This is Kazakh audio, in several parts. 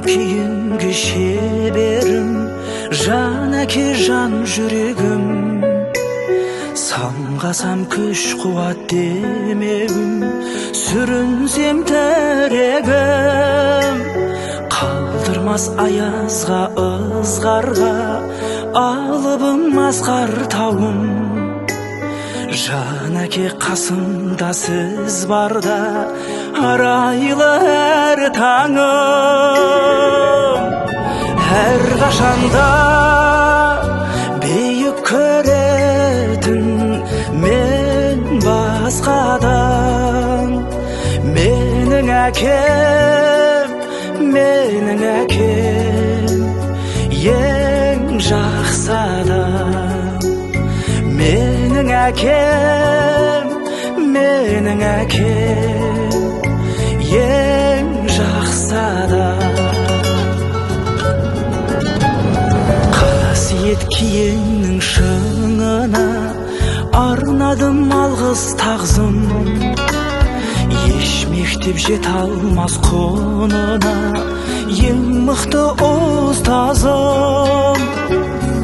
keyingi şeberim, Жан әке жан жүрегім, самғасам күш қуат демегім, сүрінсем тірегім, қалдырмас аязға ызғарға, алыбым асқар тауым. Жан әке қасымда сіз барда, арайлы әр таңым. Әр қашанда бейік көретін мен басқадан, менің әкем, ең жақсы адам. Менің әкем, ең жақсы адам. Қасиет киеңнің шыңына арнадым алғыс тағзым, еш мектеп жете алмас құнына ең мықты ұстазым.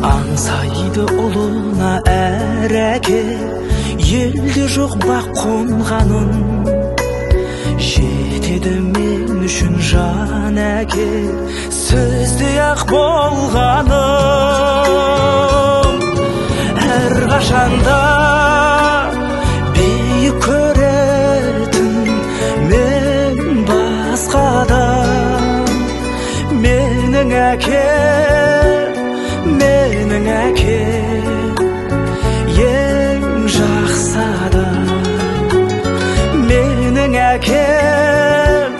Аңсайды ұлына әр әке, елде жоқ бақ қонғаным, жетеді мен үшін жан әке, сіздей ақ болғаным. Әр қашанда биік көретін мен басқадан, менің әкем, ең жақсы адам. Менің әкем,